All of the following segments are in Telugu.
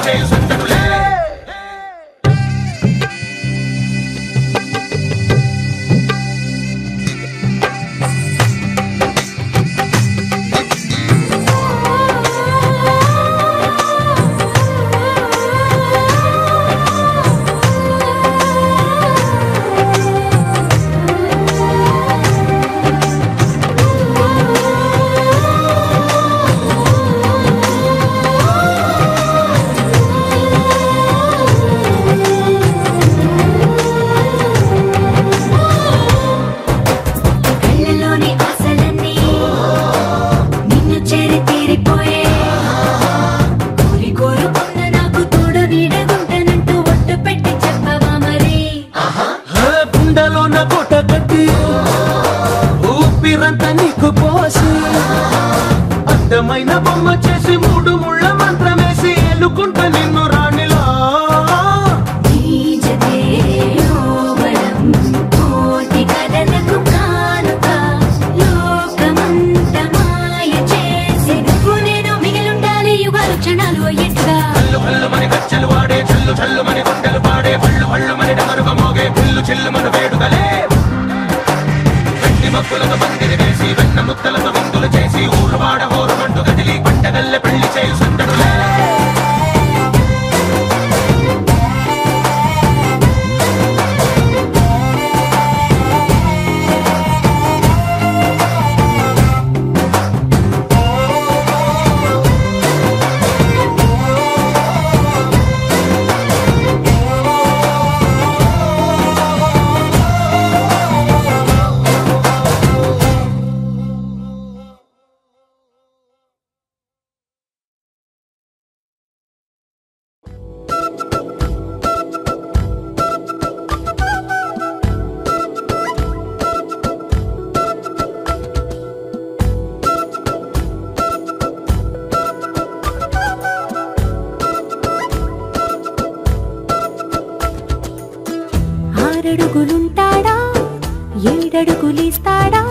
చేయు సందడులే అందమైన బొమ్మ చేసి మూడు ముళ్ళ మంత్రమేసి ఎలుకుంట నిన్ను రాణిలా మని గచ్చలు వాడే చల్లు చల్లు మని గుండెలు పాడే పళ్ళు పళ్ళు మని డమరుగ మోగే పిల్లు చిల్లు మన వేడుకలే వెండి మక్కులతో పందిరి వేసి వెన్న ముత్తలతో విందులు చేసి ఊరువాడ ఊరుమంటూ కదిలి పంటగల్లె పెళ్లి చేయు సందడులే ఆరడుగులుంటాడా ఏడడుగులిస్తాడా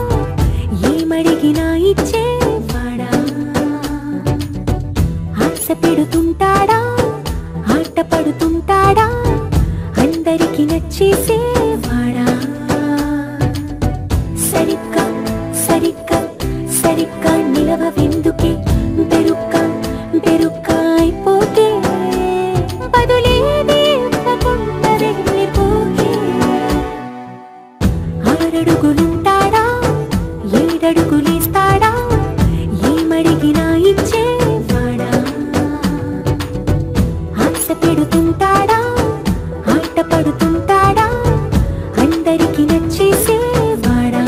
ఏమడిగినా ఇచ్చేవాడా ఆశ పెడుతుంటాడా ఆట పడుతుంటాడా అందరికి నచ్చేసేవాడా సరిగ్గా సరిగ్గా సరిగ్గా నిలవెందుకే బెరుక్క బెరుక్క అయిపోతే బదులేది ఆరడుగులుంటాడా ఏడడుగులిస్తాడా ఏమడిగినా ఇచ్చేవాడా ఆశ పెడుతుంటాడా ఆట పడుతుంటాడా అందరికి నచ్చేసేవాడా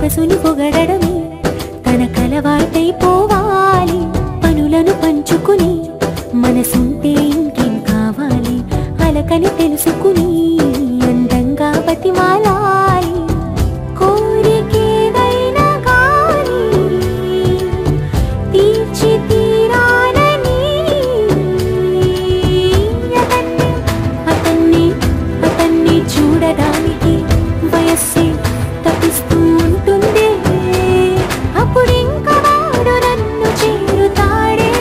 సొగసుని పొగడమే తన కలవాటైపోవాలి. పనులను పంచుకుని మనసుంటే ఇంకేం కావాలి, అలకని తెలుసుకుని అందంగా బతిమాలాలి. కోరికేదైనా కానీ తీర్చి తీరాలని అతన్ని చూడడానికి వయస్సే తప్పిస్తూ ఉంటుంది. అప్పుడింకా వాడు నన్ను చేరుతాడే.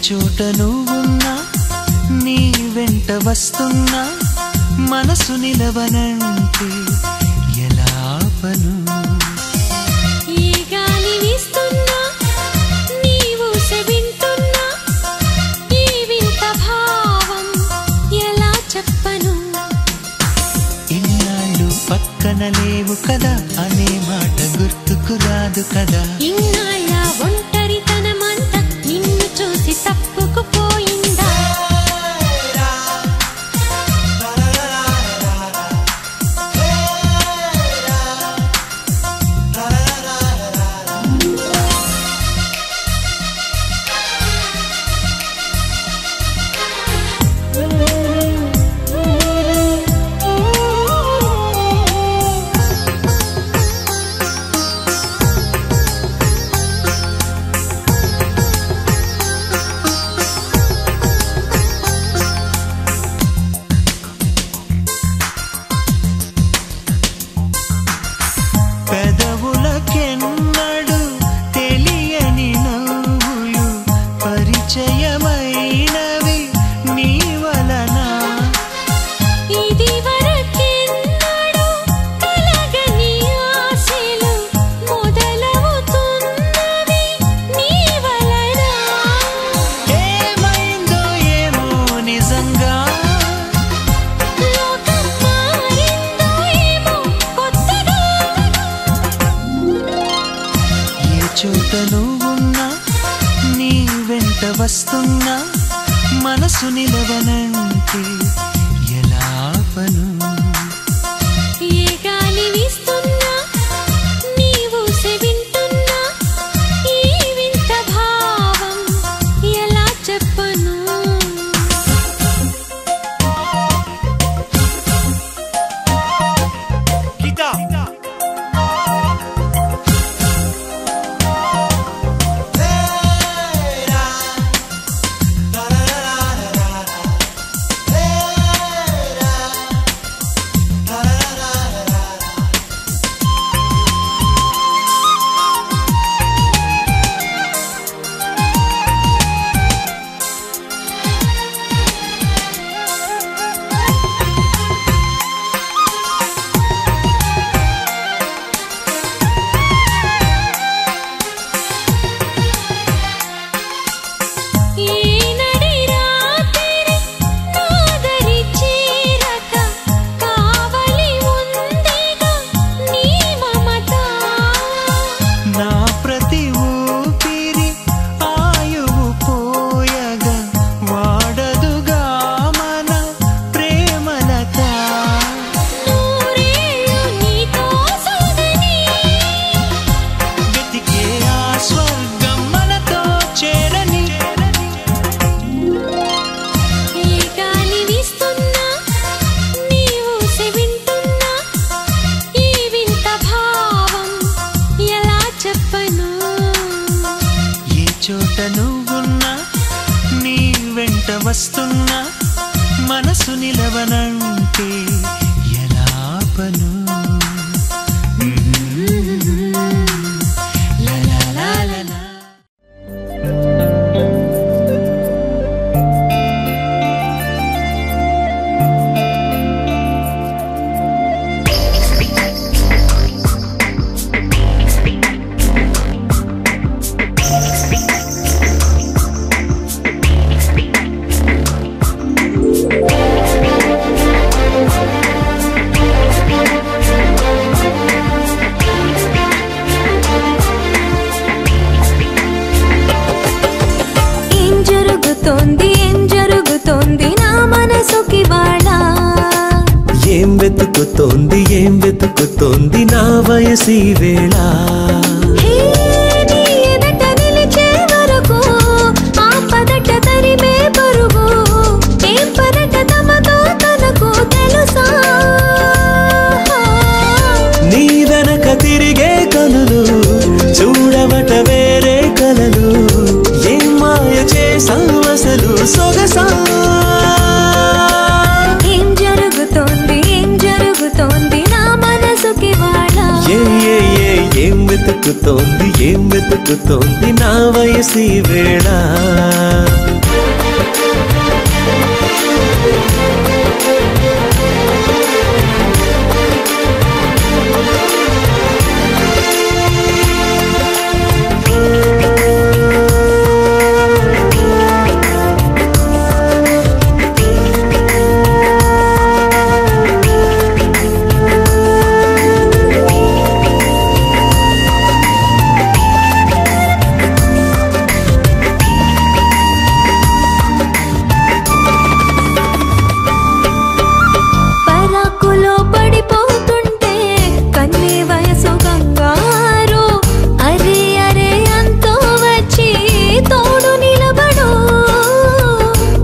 చోట నువ్వున్నా నీ వెంట వస్తున్నా మనసు నిలవనంటే ఎలా పను. ఈ గాలి వీస్తున్నా నీవు వింటున్నా ఈ వింత భావం ఎలా చెప్పను. ఇన్నాళ్ళు పక్కన లేవు కదా అనే మాట గుర్తుకు రాదు కదా. ఇన్నాళ్ళ ఒంటరితనమంతా నిన్ను చూసి తప్పుకుపోయిందా. పెదవులకెన్నడు తెలియని నవ్వులు పరిచయమైనవి నీ వలన. ఇది వరకెన్నడూ కలగని ఆశలు మొదలవుతున్నవి నీ వలన. ఏమైందో ఏమో నిజంగా లోకం మారిందో ఏమో కొత్తగా. ఏ చోట నువ్వున్నా నీ వెంట వస్తున్నా మనసు నిలవనంటే ఎలా పను. ఏ గాలి వీస్తున్నా నీవు వింటున్నా ఈ వింత భావం ఎలా చెప్పను. వస్తున్నా మనసు నిలవనంటే ఎలా పను. లా లా వెతుకుతోంది ఏం వెతుకుతోంది నా వయసి వేళ నీ వెనక తిరిగే కనులు చూడవట వేరే కలలు ఏం మాయ చేసావు అసలు సొగసా ఏం జరుగుతోంది నా మనసుకి వాళ్ళ ఏం వెతుకుతోంది నా వయసి వేళ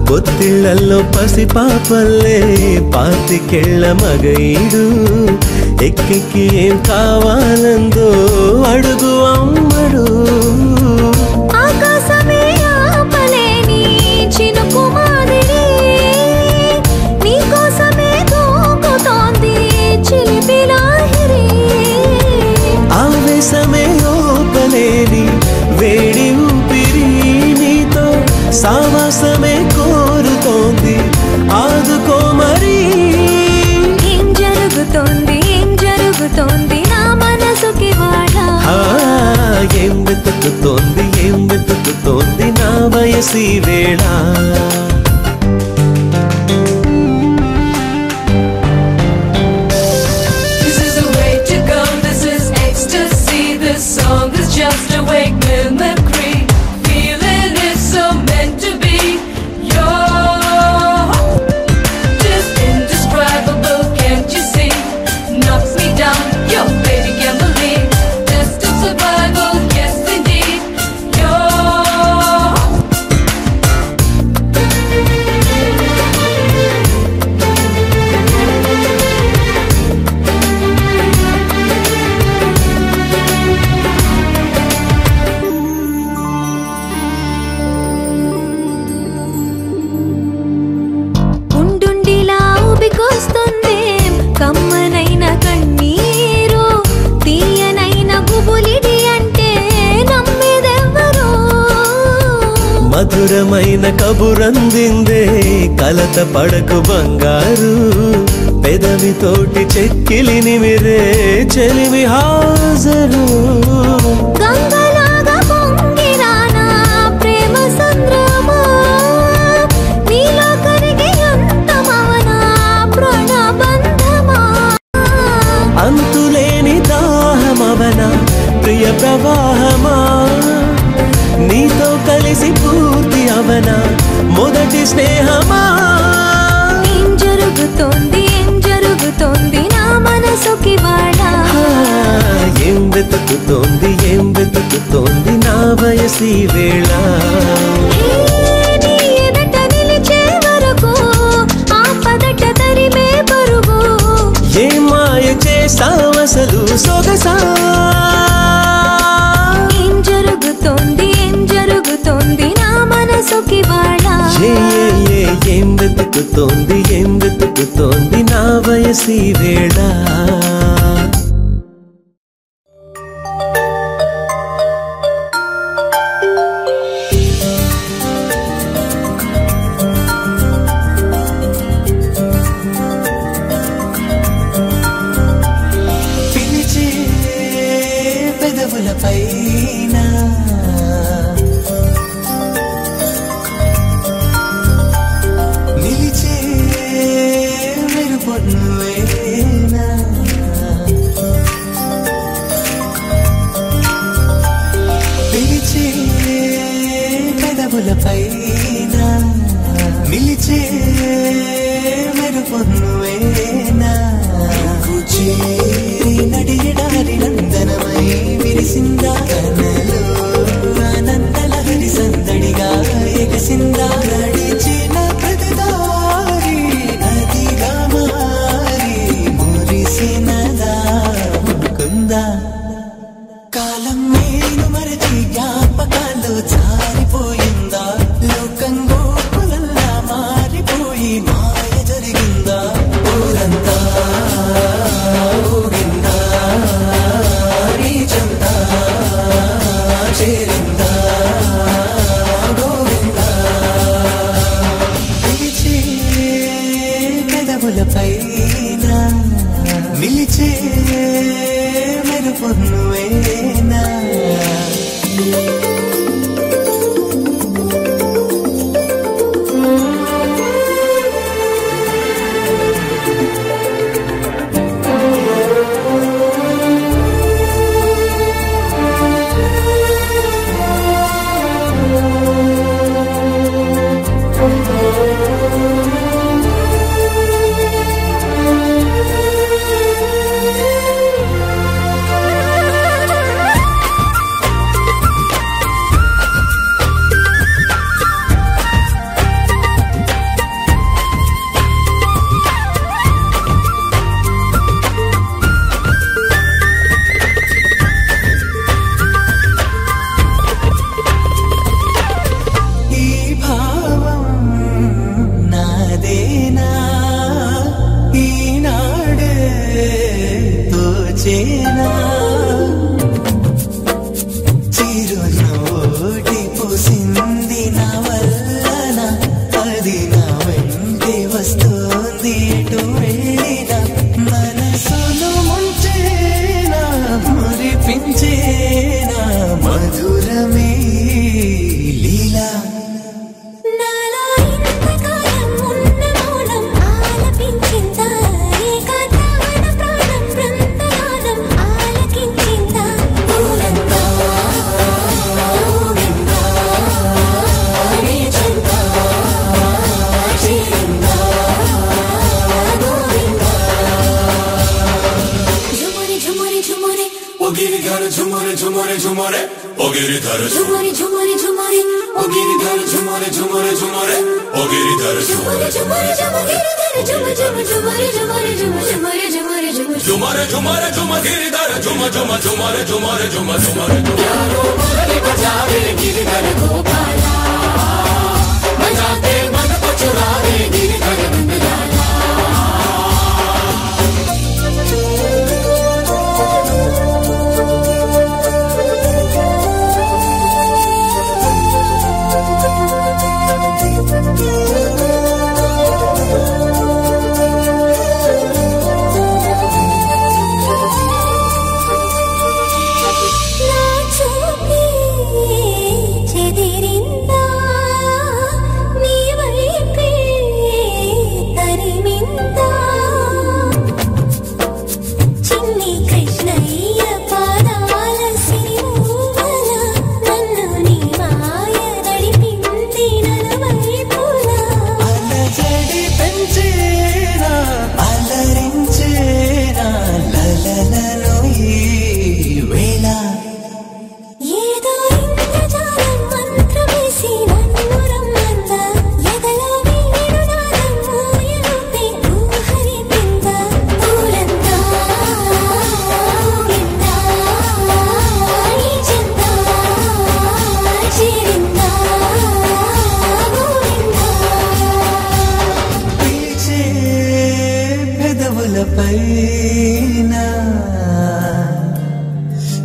పొత్తిళ్లలో పసి పాపల్లే పాతికెళ్ళ మగైడు ఎక్కెక్కి ఏం కావాలందో అడుగు అమ్మడు ఆకాశమే ఆపలేని చినుకు మాదిరి నీకోసమే దూకుతోంది చిలిపి లాహిరి ఆవేశమే ఓపలేని వేడి ఊపిరి నీతో సావాసమే కోరుతోంది ఆదుకో మరి ఏం జరుగుతోంది నా మనసుకి వాళ్ళ ఏం వెతుకుతోంది నా వయసి వేళ This is the way to go, this is ecstasy. This song is just a wake mimicry. Feeling is so meant to be. You're just indescribable, can't you see? Knocks me down, your baby can't believe. Test of survival, yes indeed. ఉండుండిలా ఊపికొస్తుంది కమ్మనైన కన్నీరు తీయనైన గుబులిడి అంటే నమ్మేదెవ్వరు మధురమైన కబురందిందే కలత పడకు బంగారు పెదవితోటి చెక్కిలి నిమిరే చెలిమి హాజరు గంగలాగా పొంగిరానా ప్రేమ సంద్రమా నీలో కరిగి అంతమవనా ప్రాణబంధమా అంతులేని దాహమవనా ప్రియ ప్రవాహమా నీతో కలిసి పూర్తి అవనా మొదటి స్నేహమా ఏం జరుగుతోంది నా మనసుకి వాళ్ళ ఏం వెతుకుతోంది నా వయసి వేళ నీ ఎదుట నిలిచే వరకు ఆపదట తరిమే పరుగు ఏ మాయ చేసావు అసలు సొగసా ఏం జరుగుతోంది నా మనసుకి వాళ్ళ ఏం వెతుకుతోంది నా వయసి వేళ పిలిచే పెదవుల పైన నిలిచే మెరుపొన్నువేనా పిలిచే పెదవుల పైన నిలిచే మెరుపొన్నువేనా ఉందా కాలం నేను మరచి జ్ఞాపకాల్లో జారిపోయిందా లోకం గోపులల్లా మారిపోయి మాయ జరిగిందా ఊరంతా ఊగిందా నీ చెంత చేరిందా గోవిందా పిలిచే పెదవులపైన నిలిచే మెరుపు నువ్వేనా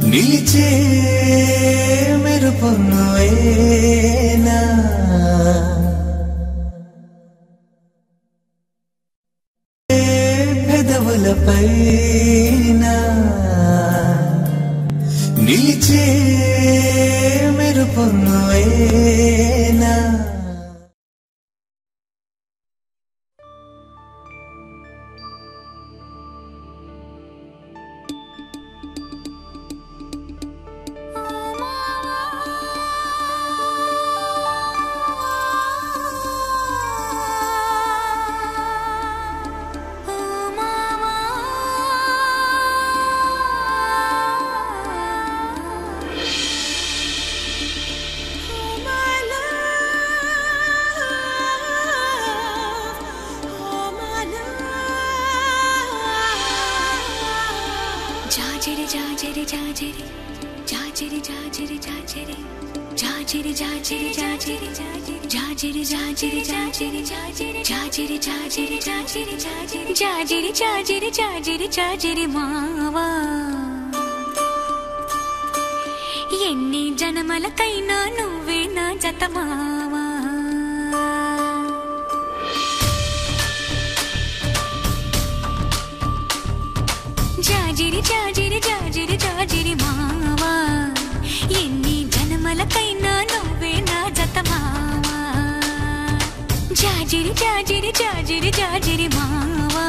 నిలిచే మెరుపు నువ్వేనా పెదవులపైన నిలిచే మెరుపు నువ్వేనా Oh my love. జాజిరి జాజిరి జాజిరి జాజిరి జాజిరి జాజిరి జాజిరి జాజిరి జాజిరి జాజిరి జాజిరి జాజిరి జాజిరి జాజిరి జాజిరి జాజిరి జాజిరి జాజిరి మావా ఎన్ని జనమలకైనా నువ్వే నా జత మావా జాజిరి జాజిరి జాజిరి జాజిరి మావా ఎన్ని జనమలకైనా నువ్వే నా జత మావా జాజిరి జాజిరి జాజిరి జాజిరి మావా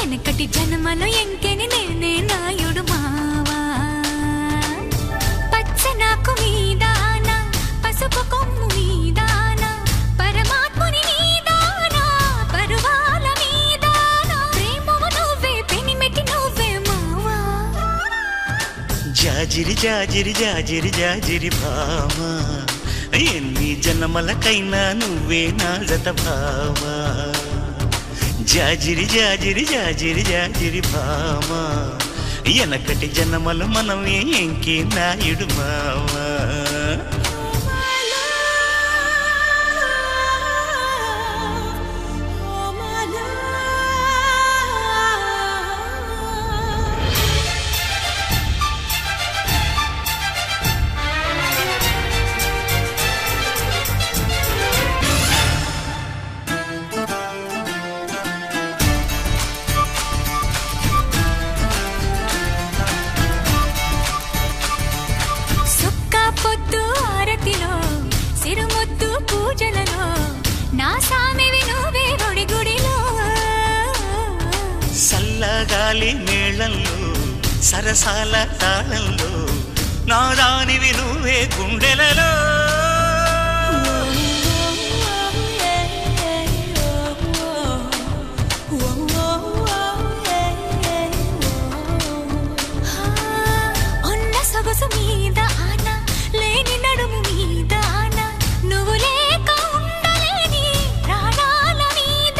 ఎనకటి జన్మలో ఎంకెని నేనే నాయుడు మావా పచ్చనాకు మీదానా పసుపు కొమ్ము మీదానా పరమాత్ముని మీదానా పరువాల మీదానా ప్రేమవు నువ్వే పెనిమెటి నువ్వే మావా జాజిరి జాజిరి జాజిరి జాజిరి భామా ఎన్ని జన్మలకైనా నువ్వే నా జత భామా జాజిరి జాజిరి జాజిరి జాజిరి భామా ఎనకటి జన్మలు మనమే ఎంకి నాయుడు మావా సల్లగాలి మేళంలో సరసాల తాళంలో నాదానివి నువ్వే గుండెలలో ఉన్న సొగసు మీద ఆనా లేని నడుము మీద ఆనా నువ్వు లేక ఉండలేని ప్రాణాల మీద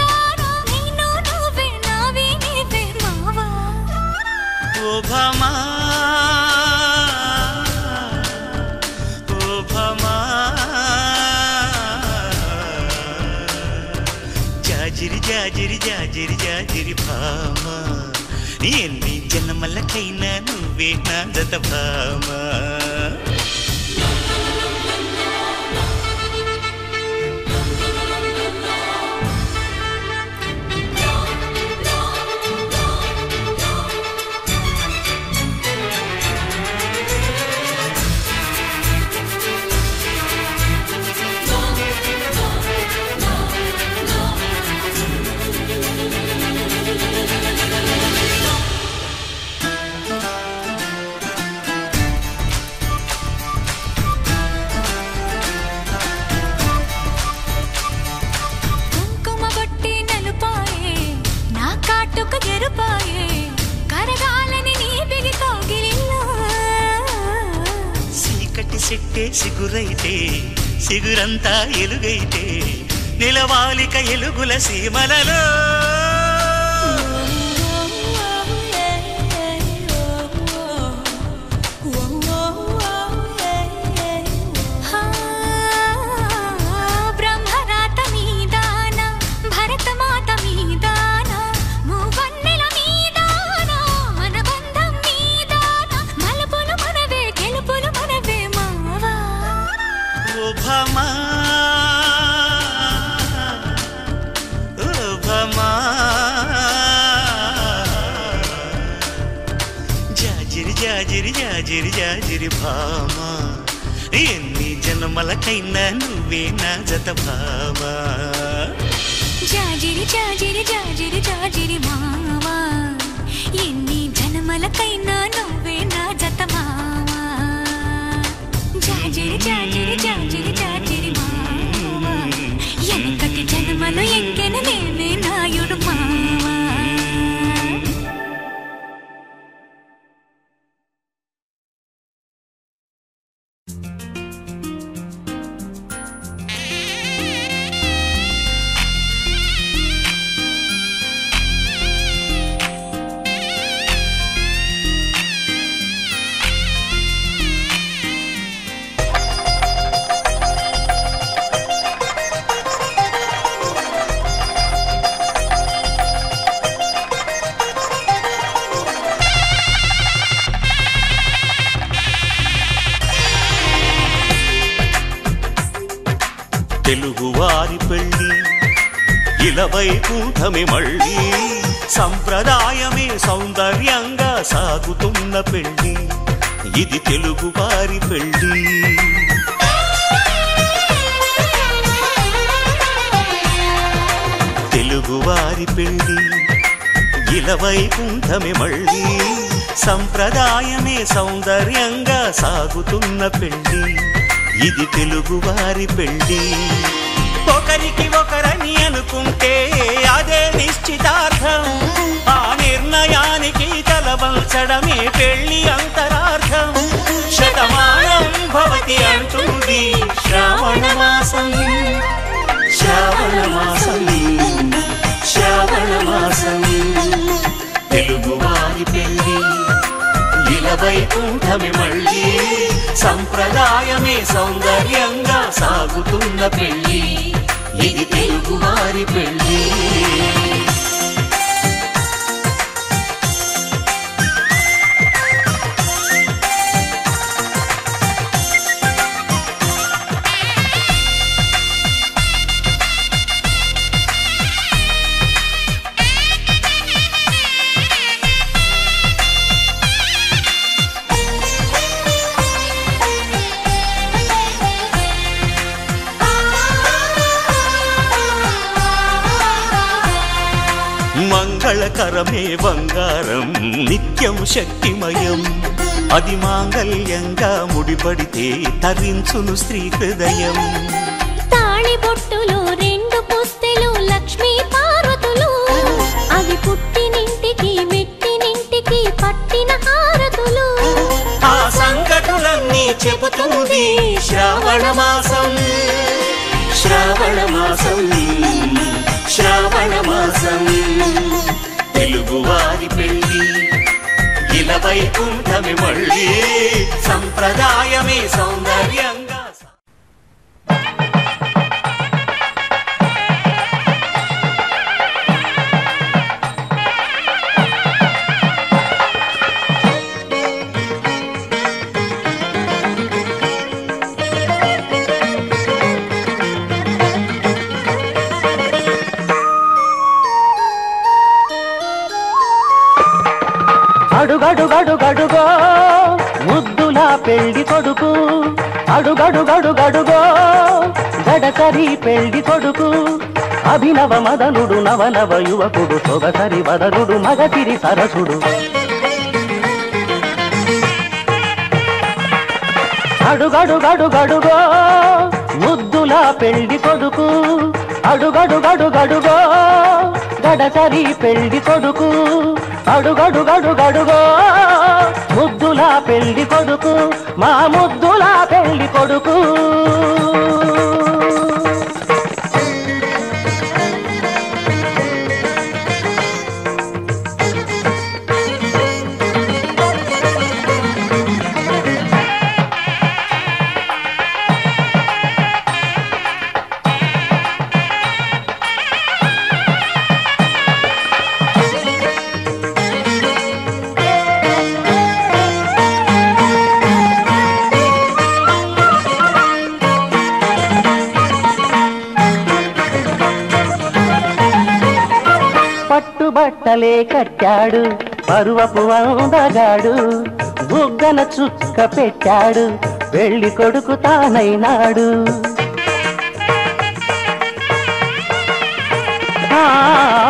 నేను నువ్వే నావి నీవే మావా ఓ భామా ఓ భామా జాజిరి జాజిరి జాజిరి జాజిరి భామా ఎన్ని జన్మలకైనా నువ్వే నా జత భామా సిట్టే సిగురైతే సిగురంతా ఎలుగైతే నిలవాలిక ఎలుగుల సీమలలో బ్రహ్మరాత మీదానా భరతమాత మీదానా మూవన్నెల మీదానా మన బంధం మీదానా మలుపులు మనవే గెలుపులు మనవే మావా ఓ భామా ఓ భామా జాజిరి జాజిరి జాజిరి జాజిరి భామా ఎన్ని జన్మలకైనా నువ్వే నా జత భామా జాజిరి జాజిరి జాజిరి జాజిరి మావా ఎన్ని జన్మలకైనా నువ్వే నా జత మావా జాజిరి జాజిరి జాజిరి జాజిరి మావా ఎనకటి జన్మలో ఎంకెన నేనే నాయుడు మావా తెలుగువారి పెళ్ళి ఇలవైకుంఠమే మళ్ళీ సంప్రదాయమే సౌందర్యంగా సాగుతున్న పెళ్ళి ఇది తెలుగువారి పెళ్ళి తెలుగువారి పెళ్ళి ఇలవైకుంఠమే మళ్ళీ సంప్రదాయమే సౌందర్యంగా సాగుతున్న పెళ్ళి ఇది తెలుగువారి పెళ్ళి ఒకరికి ఒకరని అనుకుంటే అదే నిశ్చితార్థం ఆ నిర్ణయానికి తలవంచడమే పెళ్ళి అంతరార్థం శతమానం భవతి అంటుంది శ్రావణ మాసం శ్రావణ మాసం శ్రావణ మాసం తెలుగువారి పెళ్ళి ఇలవైకుంఠమే మళ్ళీ సంప్రదాయమే సౌందర్యంగా సాగుతున్న పెళ్ళి ఇది తెలుగువారి పెళ్ళి మంగళకరమే బంగారం నిత్యం శక్తిమయం అది మాంగళ్యంగా ముడిపడితే తరించును స్త్రీ హృదయం తాళి బొట్టులో రెండు పుస్తెలు లక్ష్మీ పార్వతులు అవి పుట్టినింటికి మెట్టినింటికి పట్టిన హారతులు ఆ సంగతులన్నీ చెబుతుంది శ్రావణ మాసం శ్రావణ మాసం శ్రావణ మాసం తెలుగువారి పెళ్ళి ఇలవైకుంఠమే మళ్ళీ సంప్రదాయమే సౌందర్యంగా అడుగడుగడుగడుగో ముద్దులా పెళ్లి కొడుకు అడుగడుగడుగడుగో గడసరి పెళ్లి కొడుకు అభినవ మదనుడు నవనవ యువకుడు సొగసరి వదనుడు మగసిరి సరసుడు అడుగడుగడుగడుగో ముద్దులా పెళ్లి కొడుకు అడుగడుగడుగడుగో గడసరి పెళ్లి కొడుకు అడుగడుగడుగడుగో ముద్దులా పెళ్లి కొడుకు మా ముద్దులా పెళ్లి కొడుకు బట్టలే కట్టాడు పరువపు అందగాడు బుగ్గన చుక్క పెట్టాడు పెళ్లి కొడుకు తానైనాడు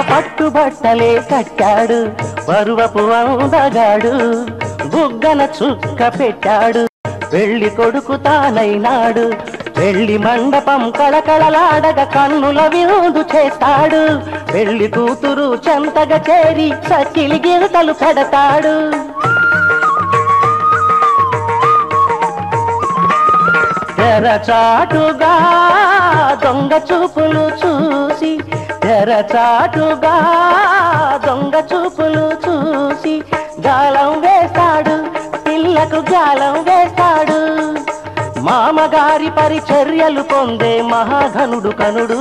పట్టుబట్టలే కట్టాడు పరువపు అందగాడు బుగ్గన చుక్క పెట్టాడు పెళ్లి కొడుకు తానైనాడు పెళ్లి మండపం కళకళలాడగ కన్నుల విందు చేస్తాడు పెళ్లి కూతురు చెంతగా చేరి సకిలి గిరతలు పెడతాడు తెరచాటుగా దొంగ చూపులు చూసి తెరచాటుగా దొంగ చూపులు చూసి గాలం వేస్తాడు పిల్లకు గాలం వేస్తాడు మామగారి పరిచర్యలు పొందే మహాఘనుడు కనుడు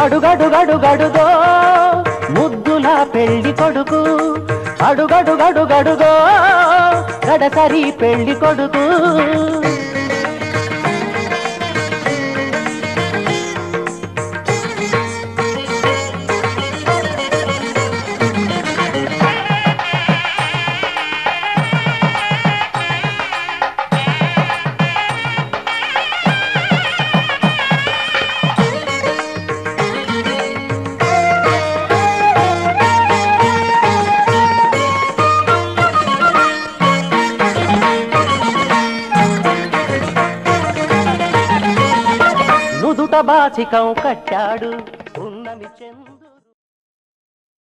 అడుగడుగడుగడుగో ముద్దులా పెళ్లి కొడుకు అడుగడుగడుగడుగో గడసరి పెళ్లి కొడుకు బాసికం కట్టాడు ఉన్నమి చెంద